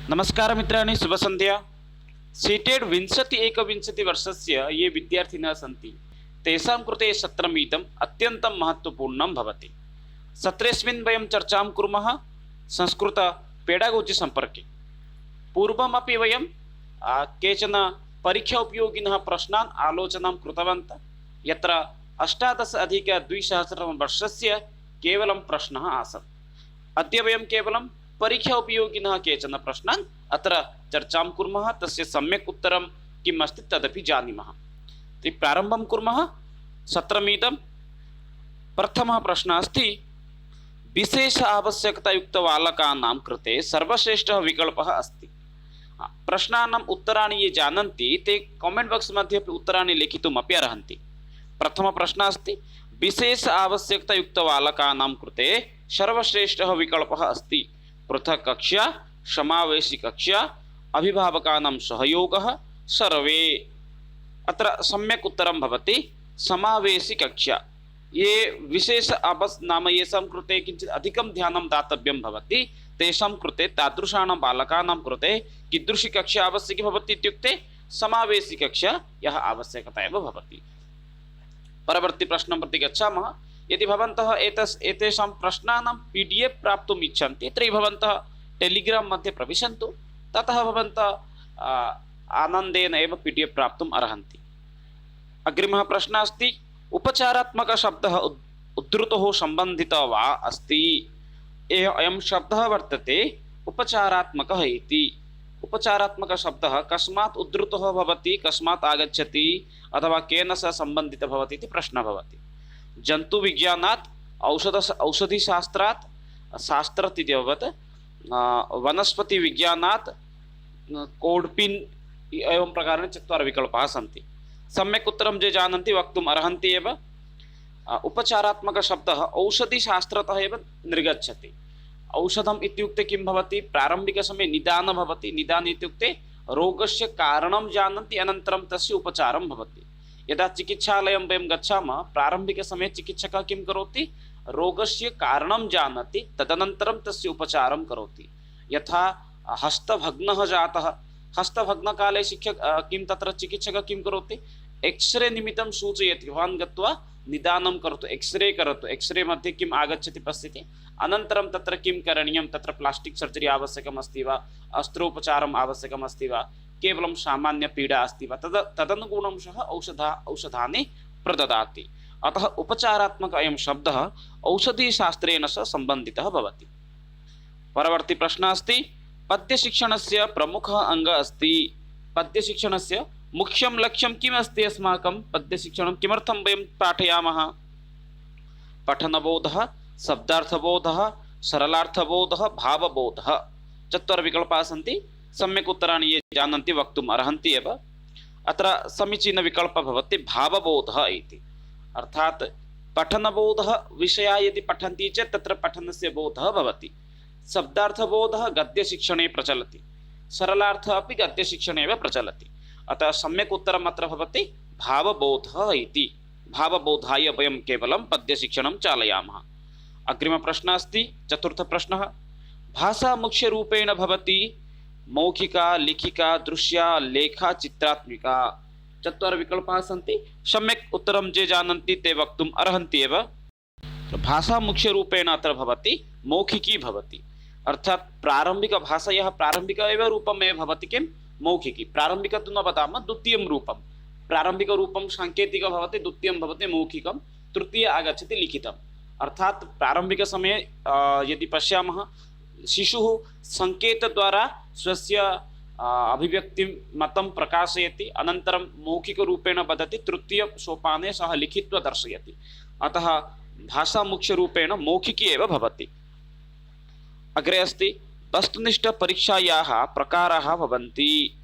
नमस्कार मित्राणि शुभसन्ध्या। सीटेड विंशति एकविंशतिवर्षस्य ये विद्यार्थिनः सन्ति तेषां कृते सत्रमिदम् अत्यन्तं महत्त्वपूर्णं भवति। सत्रेऽस्मिन् वयं चर्चां कुर्मः संस्कृत पेडागोजि सम्पर्के। पूर्वमपि वयं केचन परीक्षा उपयोगिनः प्रश्नान् आलोचनां कृतवन्तः, यत्र 18+2000 केवलं प्रश्नः आसन्। अद्य वयं केवलं परीक्षा उपयोगिनः केचन प्रश्नान् अत्र चर्चां कुर्मः, तस्य सम्यक् उत्तरं किम् अस्ति तदपि जानीमः। तर्हि प्रारम्भं कुर्मः सत्रमिदं। प्रथमः प्रश्नः अस्ति, विशेष आवश्यकतायुक्तबालकानां कृते सर्वश्रेष्ठः विकल्पः अस्ति। प्रश्नानाम् उत्तराणि ये जानन्ति ते कामेण्ट् बाक्स् मध्ये अपि उत्तराणि लेखितुमपि अर्हन्ति। प्रथमः प्रश्नः अस्ति, विशेष आवश्यकतायुक्तबालकानां कृते सर्वश्रेष्ठः विकल्पः अस्ति। पृथक् कक्षा, समावेशी कक्षा, अभिभावकानां सहयोगः, सर्वे। अत्र सम्यक् उत्तरं भवति समावेशी कक्षा। ये विशेष नाम येषां कृते किञ्चित् अधिकं ध्यानं दातव्यं भवति तेषां कृते, तादृशानां बालकानां कृते कीदृशी कक्षा आवश्यकी भवति इत्युक्ते समावेशी कक्षा यः आवश्यकता एव भवति। परवर्ती प्रश्नं प्रति गच्छामः। यदि भवन्तः एतेषां प्रश्नानां PDF प्राप्तुम् इच्छन्ति तर्हि भवन्तः टेलिग्राम मध्ये प्रविशन्तु, ततः भवन्तः आनन्देन एव PDF प्राप्तुम् अर्हन्ति। अग्रिमः प्रश्नः अस्ति, उपचारात्मकशब्दः उद्धृतोः सम्बन्धितः वा अस्ति। अयं शब्दः वर्तते उपचारात्मकः इति। उपचारात्मकशब्दः कस्मात् उद्धृतः भवति, कस्मात् आगच्छति, अथवा केन सह सम्बन्धितः भवति इति प्रश्नः भवति। जन्तुविज्ञानात्, औषधिशास्त्रात्, शास्त्रात् इति अभवत्, वनस्पतिविज्ञानात्, कोड्पिन्, एवं प्रकारेण 4 विकल्पाः सन्ति। सम्यक् उत्तरं ये जानन्ति वक्तुम् अर्हन्ति एव। उपचारात्मकशब्दः औषधिशास्त्रतः एव निर्गच्छति। औषधम् इत्युक्ते किं भवति, प्रारम्भिकसमये निदानं भवति। निदानम् इत्युक्ते रोगस्य कारणं जानन्ति, अनन्तरं तस्य उपचारं भवति। यदा चिकित्सालयं वयं गच्छामः, प्रारम्भिकसमये चिकित्सकः किं करोति, रोगस्य कारणं जानाति, तदनन्तरं तस्य उपचारं करोति। यथा हस्तभग्नः जातः, हस्तभग्नकाले किं तत्र चिकित्सकः किं करोति, एक्स्रे निमित्तं सूचयति, भवान् गत्वा निदानं करोतु, एक्स्रे करोतु, एक्स्रे मध्ये किम् आगच्छति पश्यति, अनन्तरं तत्र किं करणीयं, तत्र प्लास्टिक् सर्जरी आवश्यकम् अस्ति वा, अस्त्रोपचारम् आवश्यकम् अस्ति वा, केवलं सामान्यपीडा अस्ति वा, तदनुगुणं सः औषधानि प्रददाति। अतः उपचारात्मक अयं शब्दः औषधिशास्त्रेण सह सम्बन्धितः भवति। परवर्ती प्रश्नः अस्ति, पद्यशिक्षणस्य प्रमुखः अङ्गः अस्ति। पद्यशिक्षणस्य मुख्यं लक्ष्यं किम् अस्ति अस्माकं? पद्यशिक्षणं किमर्थं वयं पाठयामः? पठनबोधः, शब्दार्थबोधः, सरलार्थबोधः, भावबोधः। 4 विकल्पाः सन्ति। सम्यक् उत्तराणि ये जानन्ति वक्तुम् अर्हन्ति एव। अत्र समीचीनविकल्पः भवति भावबोधः इति। अर्थात् पठनबोधः, विषयाः यदि पठन्ति चेत् तत्र पठनस्य बोधः भवति। शब्दार्थबोधः गद्यशिक्षणे प्रचलति, सरलार्थः अपि गद्यशिक्षणे एव प्रचलति। अतः सम्यक् उत्तरम् अत्र भवति भावबोधः इति। भावबोधाय वयं केवलं पद्यशिक्षणं चालयामः। अग्रिमप्रश्नः अस्ति, 4थः प्रश्नः, भाषा मुख्यरूपेण भवति मौखिका, लिखिका, दृश्या, लेखा, चित्रात्मिका। 4 विकल्पाः सन्ति। सम्यक् उत्तरं ये जानन्ति ते वक्तुम् अर्हन्ति एव। भाषा मुख्यरूपेण अत्र भवति मौखिकी भवति। अर्थात् प्रारम्भिकभाषायाः प्रारम्भिक एव रूपमेव भवति किं, मौखिकी। प्रारम्भिक तु न वदामः, द्वितीयं रूपं। प्रारम्भिकरूपं साङ्केतिकं भवति, द्वितीयं भवति मौखिकं, तृतीय आगच्छति लिखितम्। अर्थात् प्रारम्भिकसमये यदि पश्यामः, शिशुः सङ्केतद्वारा स्वस्य अभिव्यक्तिं मतं प्रकाशयति, अनन्तरं मौखिकरूपेण वदति, तृतीयसोपाने सः लिखित्वा दर्शयति। अतः भाषा मुख्यरूपेण मौखिकी एव भवति। अग्रे अस्ति, वस्तुनिष्ठपरीक्षायाः प्रकाराः भवन्ति।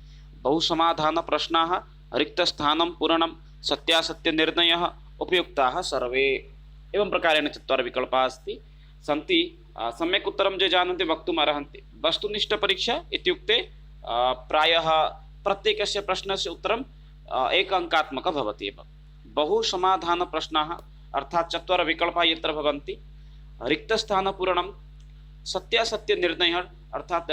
बहुसमाधानप्रश्नाः, रिक्तस्थानं पूरणं, सत्यासत्यनिर्णयः, उपयुक्ताः सर्वे। एवं प्रकारेण 4 विकल्पाः सन्ति। सम्यक् उत्तरं ये जानन्ति वक्तुम् अर्हन्ति। वस्तुनिष्ठपरीक्षा इत्युक्ते प्रायः प्रत्येकस्य प्रश्नस्य उत्तरं 1 अङ्कात्मकः भवति एव। बहुसमाधानप्रश्नाः अर्थात् 4 विकल्पाः यत्र भवन्ति, रिक्तस्थानपूरणं, सत्यासत्य निर्णय अर्थात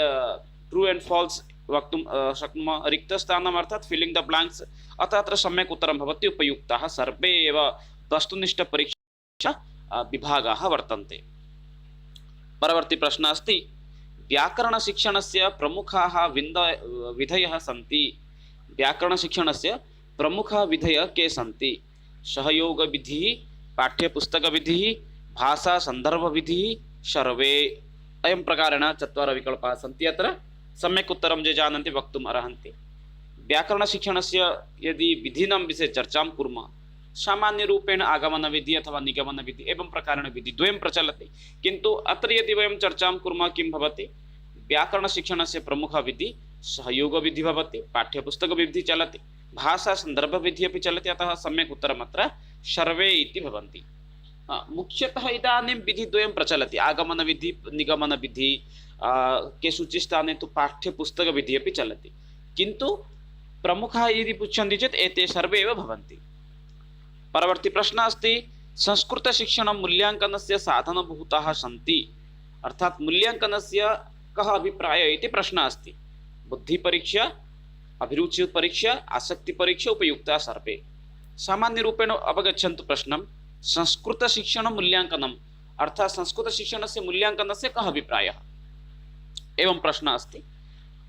ट्रू एंड फॉल्स वक्तुं शक्नुमः। रिक्तस्थानम् अर्थात् फिलिंग द ब्लैंक्स, अतः अत्र सम्यक् उत्तरं भवति उपयुक्ताः सर्वे एव वस्तुनिष्ठपरीक्षा विभागाः वर्तन्ते। परवर्ती प्रश्नः अस्ति व्याकरणशिक्षणस्य प्रमुखाः विधयः सन्ति। व्याकरणशिक्षणस्य प्रमुखाः विधयः के सन्ति? सहयोगविधिः, पाठ्यपुस्तकविधिः, भाषा संदर्भविधिः, सर्वे। अयं प्रकारेण चत्वारः विकल्पाः सन्ति। अत्र सम्यक् उत्तरं ये जानन्ति वक्तुम् अर्हन्ति। व्याकरणशिक्षणस्य यदि विधीनां विषये चर्चां कुर्मः, सामान्यरूपेण आगमनविधिः अथवा निगमनविधिः एवं प्रकारेण विधिद्वयं प्रचलति। किन्तु अत्र यदि वयं चर्चां कुर्मः किं भवति, व्याकरणशिक्षणस्य प्रमुखा विधिः सहयोगविधिः भवति, पाठ्यपुस्तकविधिः चलति, भाषा संदर्भविधिः अपि चलति। अतः सम्यक् उत्तरम् अत्र सर्वे इति भवन्ति। मुख्यतः इदानीं विधिद्वयं प्रचलति, आगमनविधिः निगमनविधिः, केषुचित् स्थाने तु पाठ्यपुस्तकविधिः अपि चलति। किन्तु प्रमुखाः यदि पृच्छन्ति चेत् एते सर्वे एव भवन्ति। परवर्ती प्रश्नः अस्ति संस्कृतशिक्षणं मूल्याङ्कनस्य साधनभूताः सन्ति। अर्थात् मूल्याङ्कनस्य कः अभिप्रायः इति प्रश्नः अस्ति। बुद्धिपरीक्षा, अभिरुचिपरीक्षा, आसक्तिपरीक्षा, उपयुक्ताः सर्वे। सामान्यरूपेण अवगच्छन्तु प्रश्नं। संस्कृतशिक्षणं मूल्याङ्कनम् अर्थात् संस्कृतशिक्षणस्य मूल्याङ्कनस्य कः अभिप्रायः एवं प्रश्नः अस्ति।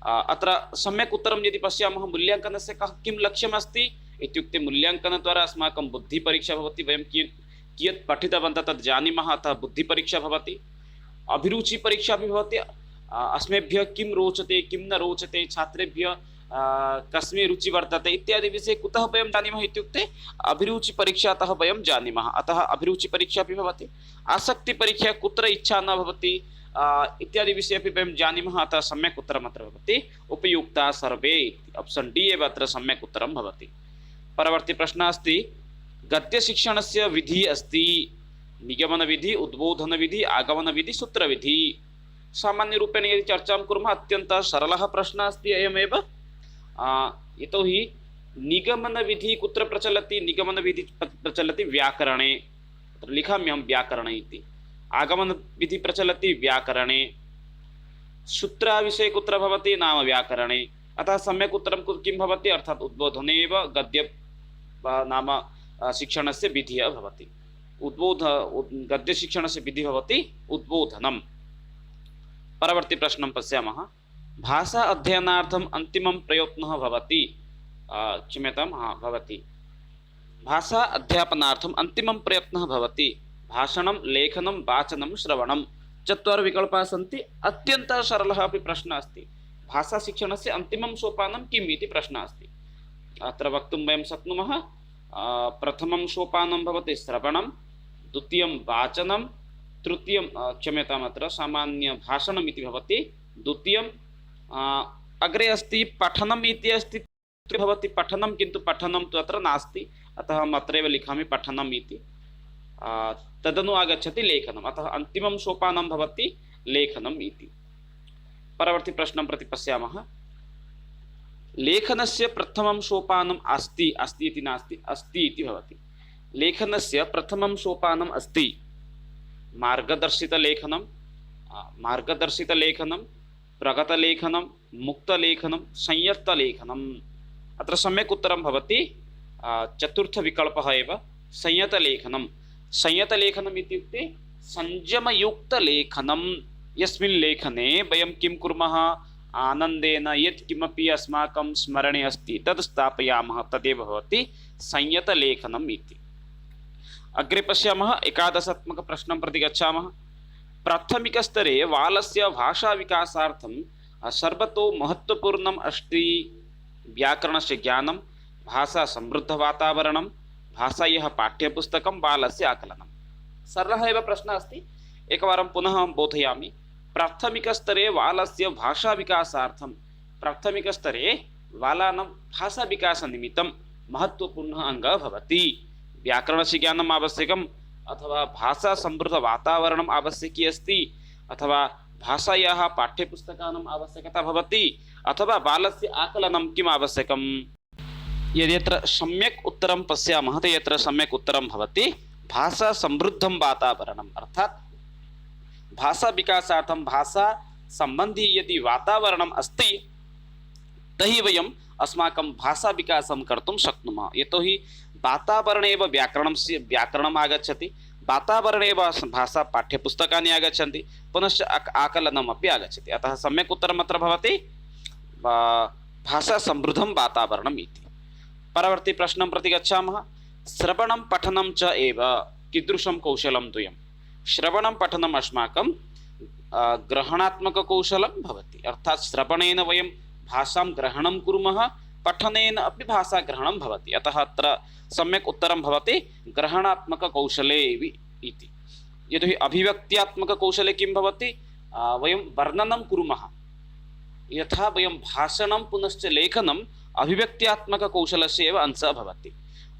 अत्र सम्यक् उत्तरं यदि पश्यामः, मूल्याङ्कनस्य कः किं लक्ष्यम् अस्ति इत्युक्ते मूल्याङ्कनद्वारा अस्माकं बुद्धिपरीक्षा भवति। वयं कियत् पठितवन्तः तद् जानीमः, अतः बुद्धिपरीक्षा भवति। अभिरुचिपरीक्षा अपि भवति, अस्मभ्यः किं रोचते किं न रोचते, छात्रेभ्यः कस्मिन् रुचि वर्तते इत्यादि विषये कुतः वयं जानीमः इत्युक्ते अभिरुचिपरीक्षातः वयं जानीमः, अतः अभिरुचिपरीक्षा अपि भवति। आसक्तिपरीक्षा कुत्र इच्छा न भवति इत्यादि विषये अपि वयं जानीमः, अतः सम्यक् उत्तरम् अत्र भवति उपयुक्ताः सर्वे। ऑप्शन डी एव अत्र सम्यक् उत्तरं भवति। परवर्ती प्रश्नः अस्ति गद्यशिक्षणस्य विधिः अस्ति। निगमनविधिः, उद्बोधनविधिः, आगमनविधिः, सूत्रविधिः। सामान्यरूपेण यदि चर्चां कुर्मः अत्यन्तः सरलः प्रश्नः अस्ति अयमेव। यतोहि निगमनविधिः कुत्र प्रचलति? निगमनविधिः प्रचलति व्याकरणे, अत्र लिखामि अहं व्याकरणे इति। आगमनविधिः प्रचलति व्याकरणे। सूत्रविषये कुत्र भवति? नाम व्याकरणे। अतः सम्यक् उत्तरं किं भवति? अर्थात् उद्बोधने एव गद्य नाम शिक्षणस्य विधिः भवति। गद्यशिक्षणस्य विधिः भवति उद्बोधनम्। परवर्ती प्रश्नं पश्यामः। भाषा अध्ययनार्थम् अन्तिमं प्रयत्नः भवति। क्षम्यतां, भवति। भाषा अध्यापनार्थम् अन्तिमं प्रयत्नः भवति भाषणं, लेखनं, वाचनं, श्रवणं। चत्वारः विकल्पाः सन्ति। अत्यन्तः सरलः अपि प्रश्नः अस्ति। भाषाशिक्षणस्य अन्तिमं सोपानं किम् इति प्रश्नः अस्ति। अत्र वक्तुं वयं शक्नुमः प्रथमं सोपानं भवति श्रवणं, द्वितीयं वाचनं, तृतीयं क्षम्यताम् अत्र सामान्यभाषणम् इति भवति, द्वितीयं अग्रे अस्ति पठनम् इति अस्ति भवति पठनं, किन्तु पठनं तु अत्र नास्ति, अतः अहम् अत्रैव लिखामि पठनम् इति। तदनु आगच्छति लेखनम्, अतः अन्तिमं सोपानं भवति लेखनम् इति। परवर्ती प्रश्नं प्रति पश्यामः। लेखनस्य प्रथमं सोपानम् अस्ति, अस्ति इति नास्ति, अस्ति इति भवति। लेखनस्य प्रथमं सोपानम् अस्ति मार्गदर्शितलेखनं, मार्गदर्शितलेखनं, प्रगतलेखनं, मुक्तलेखनं, संयतलेखनम्। अत्र सम्यक् उत्तरं भवति चतुर्थविकल्पः एव संयतलेखनं। संयतलेखनम् इत्युक्ते संयमयुक्तलेखनं, यस्मिन् लेखने वयं किं कुर्मः? आनन्देन यत् किमपि अस्माकं स्मरणे अस्ति तद् स्थापयामः, तदेव भवति संयतलेखनम् इति। अग्रे पश्यामः। एकादशात्मकप्रश्नं प्रति गच्छामः। प्राथमिकस्तरे बालस्य भाषाविकासार्थं सर्वतो महत्त्वपूर्णम् अस्ति व्याकरणस्य ज्ञानं, भाषासमृद्धवातावरणं, भाषायाः पाठ्यपुस्तकं, बालस्य आकलनं। सरलः एव प्रश्नः अस्ति। एकवारं पुनः अहं बोधयामि। प्राथमिकस्तरे बालस्य भाषाविकासार्थं, प्राथमिकस्तरे बालानां भाषाविकासनिमित्तं महत्त्वपूर्णः अङ्गः भवति। व्याकरणस्य ज्ञानम् आवश्यकम्, अथवा भाषासमृद्धवातावरणम् आवश्यकी अस्ति, अथवा भाषायाः पाठ्यपुस्तकानाम् आवश्यकता भवति, अथवा बालस्य आकलनं किम् आवश्यकम्। यदि यत्र सम्यक् उत्तरं पश्यामः तर्हि यत्र सम्यक् उत्तरं भवति भाषासमृद्धं वातावरणम्, अर्थात् भाषाविकासार्थं भाषा संबंधी यदि वातावरणम् अस्ति तर्हि वयम् अस्माकं भाषाविकासं कर्तुं शक्नुमः। यतोहि वातावरणे एव व्याकरणम् आगच्छति, वातावरणे एव भाषा पाठ्यपुस्तकानि आगच्छन्ति, पुनश्च आकलनमपि आगच्छति। अतः सम्यक् उत्तरम् अत्र भवति भाषा समृद्धं वातावरणम् इति। परवर्ती प्रश्नं प्रति गच्छामः। श्रवणं पठनं च एव कीदृशं कौशलं द्वयं। श्रवणं पठनम् अस्माकं ग्रहणात्मककौशलं भवति, अर्थात् श्रवणेन वयं भाषां ग्रहणं कुर्मः, पठनेन अपि भाषाग्रहणं भवति। अतः अत्र सम्यक् उत्तरं भवति ग्रहणात्मककौशले इति। यतोहि अभिव्यक्त्यात्मककौशले किं भवति, वयं वर्णनं कुर्मः, यथा वयं भाषणं पुनश्च लेखनम् अभिव्यक्त्यात्मककौशलस्य एव अंशः भवति।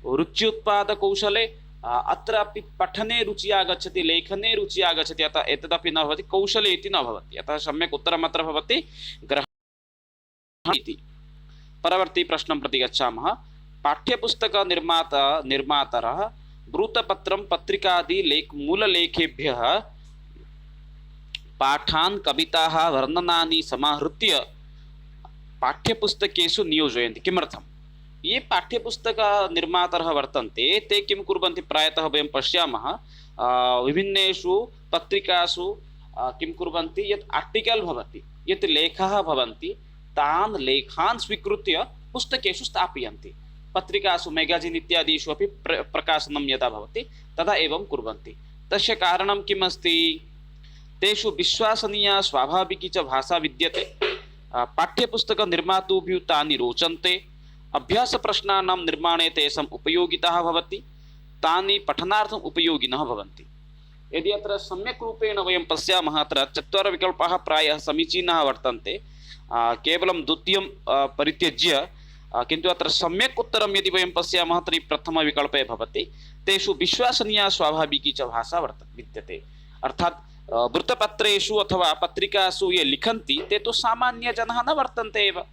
रुच्युत्पादकौशले अत्रापि पठने रुचिः आगच्छति, लेखने रुचिः आगच्छति, अतः एतदपि न भवति, कौशले इति न भवति। अतः सम्यक् उत्तरम् अत्र भवति ग्रहणम् इति। परवर्ती प्रश्नं प्रति गच्छामः। पाठ्यपुस्तकनिर्मातारः वृत्तपत्रं पत्रिकादि मूललेखेभ्यः पाठान् कविताः वर्णनानि समाहृत्य पाठ्यपुस्तकेषु नियोजयन्ति। किमर्थं? ये पाठ्यपुस्तकनिर्मातारः वर्तन्ते ते किं कुर्वन्ति, प्रायतः वयं पश्यामः विभिन्नेषु पत्रिकासु किं कुर्वन्ति, यत् आर्टिकल् भवति, यत् लेखाः भवन्ति, तान् लेखान् स्वीकृत्य पुस्तकेषु स्थापयन्ति। पत्रिकासु मेगाजिन् इत्यादिषु अपि प्रकाशनं यदा भवति तदा एवं कुर्वन्ति। तस्य कारणं किम् अस्ति? तेषु विश्वसनीया स्वाभाविकी च भाषा विद्यते, पाठ्यपुस्तकनिर्मातुभ्यः तानि रोचन्ते, अभ्यासप्रश्नानां निर्माणे तेषाम् उपयोगिता भवति, तानि पठनार्थम् उपयोगिनः भवन्ति। यदि अत्र सम्यक् रूपेण वयं पश्यामः, अत्र 4 विकल्पाः प्रायः समीचीनाः वर्तन्ते, केवलं द्वितीयं परित्यज्य, किन्तु अत्र सम्यक् उत्तरं यदि वयं पश्यामः तर्हि प्रथमविकल्पे भवति। तेषु विश्वसनीया स्वाभाविकी च भाषा विद्यते, अर्थात् वृत्तपत्रेषु अथवा पत्रिकासु ये लिखन्ति ते तु सामान्यजनाः न वर्तन्ते एव,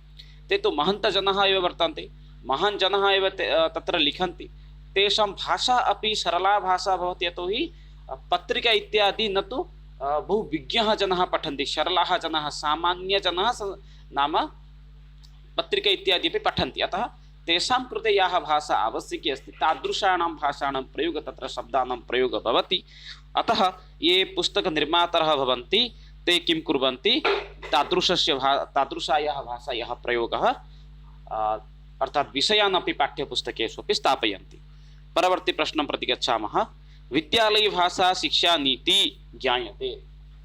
ते तु महन्तजनाः एव वर्तन्ते, महान् जनाः एव तत्र लिखन्ति। तेषां भाषा अपि सरला भाषा भवति, यतोहि पत्रिका इत्यादि न तु बहु विज्ञाः जनाः पठन्ति, सरलाः जनाः, सामान्यजनाः नाम पत्रिका इत्यादि अपि पठन्ति। अतः तेषां कृते याः भाषा आवश्यकी अस्ति तादृशानां भाषाणां प्रयोगः, तत्र शब्दानां प्रयोगः भवति। अतः ये पुस्तकनिर्मातारः भवन्ति ते किं कुर्वन्ति, तादृशायाः भाषायाः प्रयोगः अर्थात् विषयान् अपि पाठ्यपुस्तकेषु अपि स्थापयन्ति। परवर्ती प्रश्नं प्रति गच्छामः। विद्यालयभाषा शिक्षानीति ज्ञायते।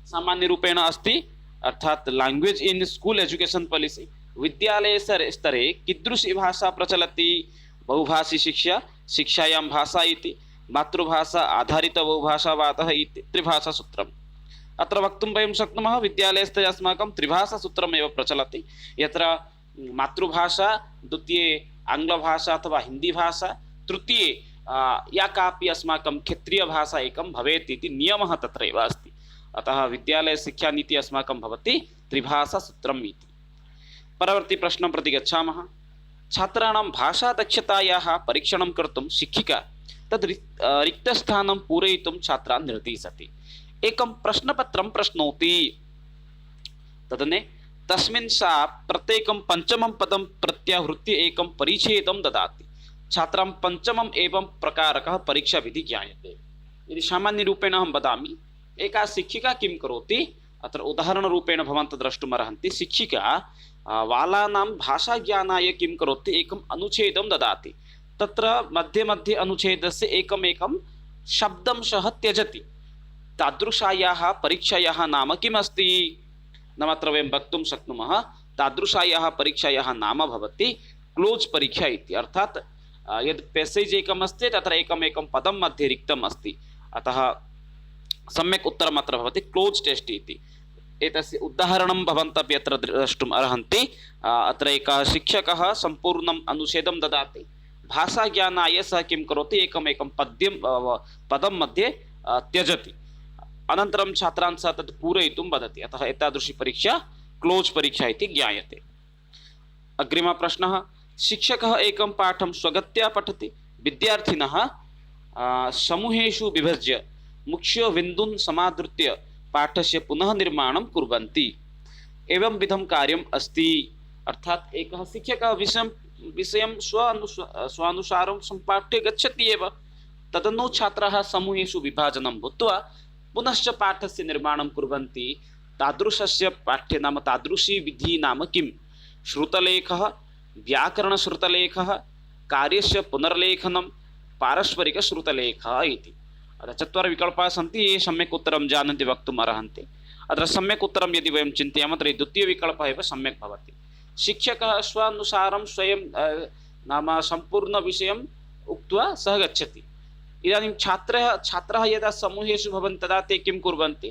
सामान्यरूपेण अस्ति, अर्थात् language in school education policy. विद्यालय स्तरे कीदृशी भाषा प्रचलति? बहुभाषी शिक्षा, शिक्षायां भाषा इति, मातृभाषा आधारित बहुभाषावादः इति त्रिभाषासूत्रम्। अत्र वक्तुं वयं शक्नुमः विद्यालयस्तरे अस्माकं त्रिभाषासूत्रम् एव प्रचलति, यत्र मातृभाषा, द्वितीये आङ्ग्लभाषा अथवा हिन्दीभाषा, तृतीये या कापि अस्माकं क्षेत्रीयभाषा एकं भवेत् इति नियमः तत्र एव अस्ति। अतः विद्यालयशिक्षानीतिः अस्माकं भवति त्रिभाषासूत्रम् इति। परवर्ती प्रश्नं प्रति गच्छामः। छात्राणां भाषादक्षतायाः परीक्षणं कर्तुं शिक्षिका तद् रिक्तस्थानं पूरयितुं छात्रान् निर्दिशति। एकं प्रश्नपत्रं प्रश्नोति, तदने तस्मिन् सा प्रत्येकं पञ्चमं पदं प्रत्याहृत्य एकं परिच्छेदं ददाति। छात्रां पञ्चमम् एवं प्रकारकः परीक्षाविधि ज्ञायते। यदि सामान्यरूपेण अहं वदामि, एका शिक्षिका किं करोति, अत्र उदाहरणरूपेण भवन्तः द्रष्टुमर्हन्ति। शिक्षिका बालानां भाषाज्ञानाय किं करोति, एकम् अनुच्छेदं ददाति। तत्र मध्ये मध्ये अनुच्छेदस्य एकमेकं शब्दं सः त्यजति। तादृशायाः परीक्षायाः नाम किमस्ति? नाम अत्र वयं वक्तुं शक्नुमः तादृशायाः परीक्षायाः नाम भवति क्लोज् परीक्षा इति। अर्थात् यद् पेसेज् एकम् अस्ति तत्र एकमेकं पदं मध्ये रिक्तम् अस्ति, अतः सम्यक् उत्तरम् अत्र भवति क्लोज् टेस्ट् इति। एतस्य उदाहरणं भवन्तः अपि अत्र द्रष्टुम् अर्हन्ति। अत्र एकः शिक्षकः सम्पूर्णम् अनुच्छेदं ददाति, भाषाज्ञानाय सः किं करोति, एकमेकं पदं मध्ये त्यजति, अनन्तरं छात्रान् सः तत् पूरयितुं वदति। अतः एतादृशी परीक्षा क्लोज् परीक्षा इति ज्ञायते। अग्रिमः प्रश्नः। शिक्षकः एकं पाठं स्वगत्या पठति। विद्यार्थिनः समूहेषु विभज्य मुख्यबिन्दून् समादृत्य पाठस्य पुनः निर्माणं कुर्वन्ति। एवं विधम कार्यम अस्ति। अर्थात एकः शिक्षकः विषयं विषयं स्वानुसारं सम्पाठ्य गच्छति एव, तदनु छात्राः समूहेषु विभाजनं भूत्वा पुनश्च पाठस्य निर्माणं कुर्वन्ति। तादृशस्य पाठ्ये नाम तादृशी विधि नाम किं? श्रुतलेखः, व्याकरणश्रुतलेखः, कार्यस्य पुनर्लेखनं, पारस्परिकश्रुतलेखः इति। अतः चत्वारः विकल्पाः सन्ति, ये सम्यक् उत्तरं जानन्ति वक्तुम् अर्हन्ति। अत्र सम्यक् उत्तरं यदि वयं चिन्तयामः तर्हि द्वितीयविकल्पः एव सम्यक् भवति। शिक्षकः स्वानुसारं स्वयं नाम सम्पूर्णविषयम् उक्त्वा सः गच्छति। इदानीं छात्राः यदा समूहेषु भवन्ति तदा ते किं कुर्वन्ति?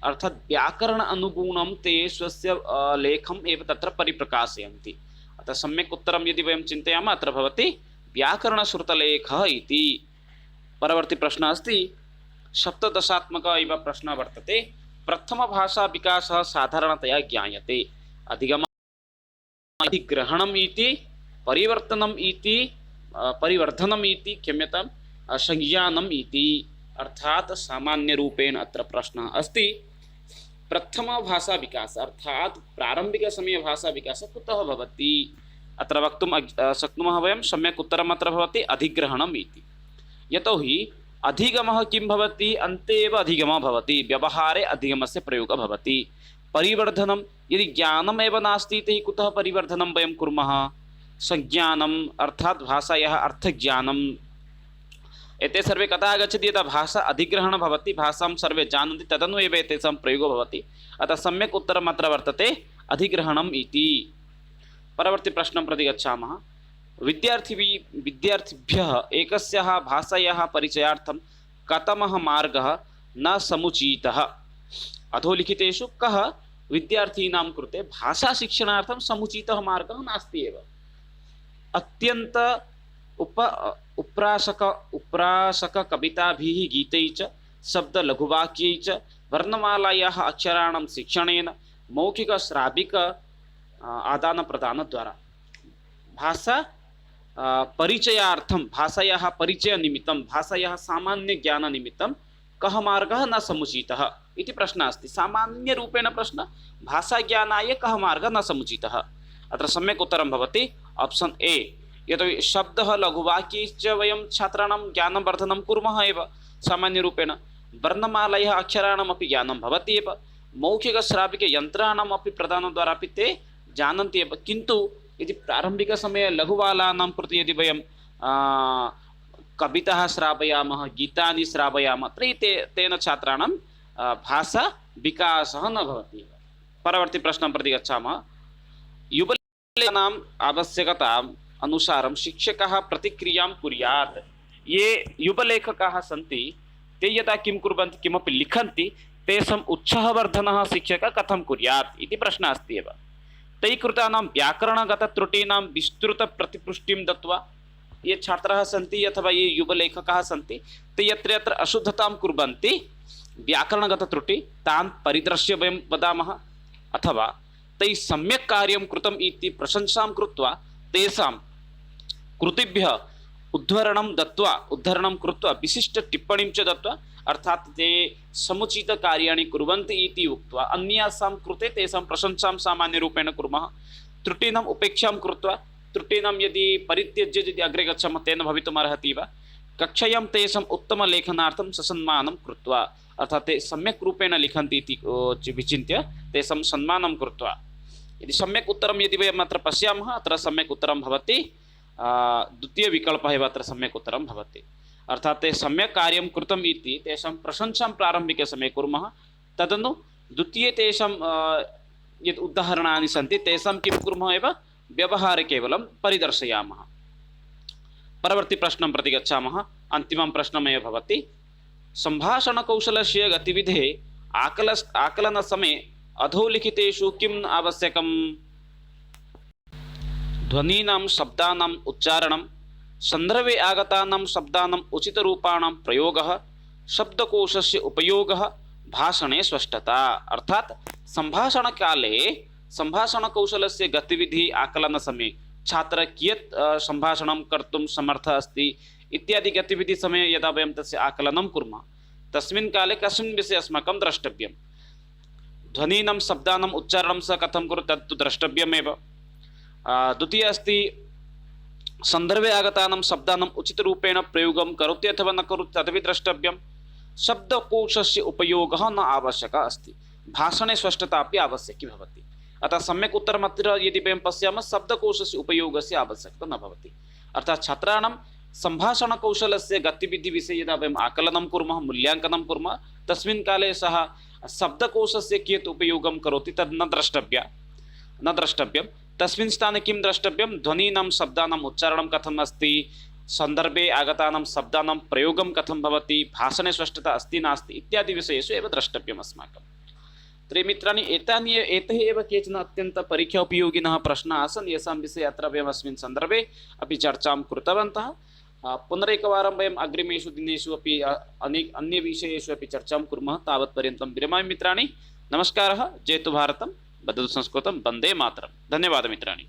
अर्थात् व्याकरण अनुगुणं ते स्वस्य लेखम् एव तत्र परिप्रकाशयन्ति। अतः सम्यक् उत्तरं यदि वयं चिन्तयामः अत्र भवति व्याकरणश्रुतलेखः इति। परवर्ती प्रश्नः अस्ति, सप्तदशात्मकः इव प्रश्नः वर्तते। प्रथमभाषाविकासः साधारणतया ज्ञायते। अधिगमनम्, अधिग्रहणम् इति, परिवर्तनम् इति, परिवर्धनम् इति, क्षम्यतां, संज्ञानम् इति। अर्थात सामान्य रूपेण अत्र प्रश्नः अस्ति प्रथम भाषा विकास अर्थात प्रारंभिक समय भाषा विकास कुतः भवति? अत्र वक्तुं शक्नुमः वयं सम्यक् उत्तरम् अत्र भवति अधिग्रहणम् इति। यतोहि अधिगमः किं भवति? अन्ते एव अधिगमः भवति, व्यवहारे अधिगमस्य प्रयोगः भवति। परिवर्धनं यदि ज्ञानमेव नास्ति तर्हि कुतः परिवर्धनं वयं कुर्मः? संज्ञानम् अर्थात् भाषायाः अर्थज्ञानम्। एते सर्वे कदा आगच्छति? यदा भाषा अधिग्रहणं भवति, भाषां सर्वे जानन्ति, तदनु एव एतेषां प्रयोगो भवति। अतः सम्यक् उत्तरम् अत्र वर्तते अधिग्रहणम् इति। परवर्ती प्रश्नं प्रति गच्छामः। विद्यार्थिभ्यः एकस्याः भाषायाः परिचयार्थं कथमः मार्गः न समुचितः? अधोलिखितेषु कः विद्यार्थीनां कृते भाषाशिक्षणार्थं समुचितः मार्गः नास्ति एव? अत्यन्त उप्रासक कविताभिः गीतैः च शब्दलघुवाक्यैः च वर्णमालायाः अक्षराणां शिक्षणेन मौखिक श्राविक आदानप्रदानद्वारा भाषा परिचयार्थं भाषायाः परिचयनिमित्तं भाषायाः सामान्यज्ञाननिमित्तं कः मार्गः न समुचितः इति प्रश्नः अस्ति। सामान्यरूपेण प्रश्नः, भाषाज्ञानाय कः मार्गः न समुचितः? अत्र सम्यक् उत्तरं भवति ऑप्शन ए। यतोहि शब्दः लघुवाक्यैश्च वयं छात्राणां ज्ञानवर्धनं कुर्मः एव सामान्यरूपेण, वर्णमालायाः अक्षराणामपि ज्ञानं भवति एव, मौखिकश्राविकयन्त्राणामपि प्रदानद्वारा अपि ते जानन्ति एव। किन्तु यदि प्रारम्भिकसमये लघुबालानां प्रति यदि वयं कविताः श्रावयामः, गीतानि श्रावयामः तर्हि तेन छात्राणां भाषा विकासः न भवति एव। परवर्ती प्रश्नं प्रति गच्छामः। युवलेखनाम् आवश्यकताम् अनुसारं शिक्षकः प्रतिक्रियां कुर्यात्। ये युवलेखकाः सन्ति ते यदा किं कुर्वन्ति, किमपि लिखन्ति, तेषाम् उत्साहवर्धनः शिक्षकः कथं कुर्यात् इति प्रश्नः अस्ति एव। तैः कृतानां व्याकरणगतत्रुटीनां विस्तृतप्रतिपुष्टिं दत्वा ये छात्राः सन्ति अथवा ये युवलेखकाः सन्ति ते यत्र यत्र अशुद्धतां कुर्वन्ति व्याकरणगतत्रुटि तान् परिदृश्य वयं वदामः, अथवा तैः सम्यक् कार्यं कृतम् इति प्रशंसां कृत्वा तेषां कृतिभ्यः उद्धरणं कृत्वा विशिष्टटिप्पणीं च दत्वा, अर्थात् ते समुचितकार्याणि कुर्वन्ति इति उक्त्वा अन्यासां कृते तेषां प्रशंसां सामान्यरूपेण कुर्मः। त्रुटीनाम् उपेक्षां कृत्वा, त्रुटीनां यदि परित्यज्य यदि अग्रे गच्छामः तेन भवितुम् अर्हति वा, कक्षायां तेषाम् उत्तमलेखनार्थं ससन्मानं कृत्वा, अर्थात् ते सम्यक् रूपेण लिखन्ति इति विचिन्त्य तेषां सन्मानं कृत्वा। यदि सम्यक् उत्तरं यदि वयम् अत्र पश्यामः, अत्र सम्यक् उत्तरं भवति द्वितीयविकल्पः एव अत्र सम्यक् उत्तरं भवति। अर्थात् ते सम्यक् कार्यं कृतम् इति तेषां प्रशंसां प्रारम्भिकसमये कुर्मः, तदनु द्वितीये तेषां यत् उदाहरणानि सन्ति तेषां किं कुर्मः एव व्यवहारे केवलं परिदर्शयामः। परवर्ती प्रश्नं प्रति गच्छामः। अन्तिमं प्रश्नमेव भवति। सम्भाषणकौशलस्य गतिविधेः आकलनसमये अधोलिखितेषु किम् आवश्यकम्? ध्वनीनां शब्दानाम् उच्चारणं, सन्दर्भे आगतानां शब्दानाम् उचितरूपाणां प्रयोगः, शब्दकोशस्य उपयोगः, भाषणे स्पष्टता। अर्थात् सम्भाषणकाले सम्भाषणकौशलस्य गतिविधिः आकलनसमये छात्रः कियत् सम्भाषणं कर्तुं समर्थः अस्ति इत्यादि गतिविधिसमये यदा वयं तस्य आकलनं कुर्मः तस्मिन् काले कस्मिन् विषये अस्माकं द्रष्टव्यं? ध्वनीनां शब्दानाम् उच्चारणं स कथं करोति तत्तु द्रष्टव्यमेव। द्वितीय अस्ति सन्दर्भे आगतानां शब्दानाम् उचितरूपेण प्रयोगं करोति अथवा न करोति तदपि द्रष्टव्यं। शब्दकोशस्य उपयोगः न आवश्यकः अस्ति, भाषणे स्पष्टता अपि आवश्यकी भवति। अतः सम्यक् उत्तरमत्र यदि वयं पश्यामः शब्दकोशस्य उपयोगस्य आवश्यकता न भवति। अर्थात् छात्राणां सम्भाषणकौशलस्य गतिविधिविषये यदा वयम् आकलनं कुर्मः, मूल्याङ्कनं कुर्मः, तस्मिन् काले सः शब्दकोशस्य कियत् उपयोगं करोति तद् न द्रष्टव्यं। तस्मिन् स्थाने किं द्रष्टव्यं, ध्वनीनां शब्दानाम् उच्चारणं कथम् अस्ति, सन्दर्भे आगतानां शब्दानां प्रयोगं कथं भवति, भाषणे स्पष्टता अस्ति नास्ति इत्यादि विषयेषु एव द्रष्टव्यम् अस्माकं। तर्हि मित्राणि एते एव केचन अत्यन्तपरीक्षा उपयोगिनः प्रश्नाः आसन्, येषां विषये अत्र वयम् अस्मिन् सन्दर्भे अपि चर्चां कृतवन्तः। पुनरेकवारं वयम् अग्रिमेषु दिनेषु अपि अन्यविषयेषु अपि चर्चां कुर्मः। तावत्पर्यन्तं विरमामि मित्राणि। नमस्कारः। जयतु भारतं, वदतु संस्कृतं, वन्दे मातरं। धन्यवादः मित्राणि।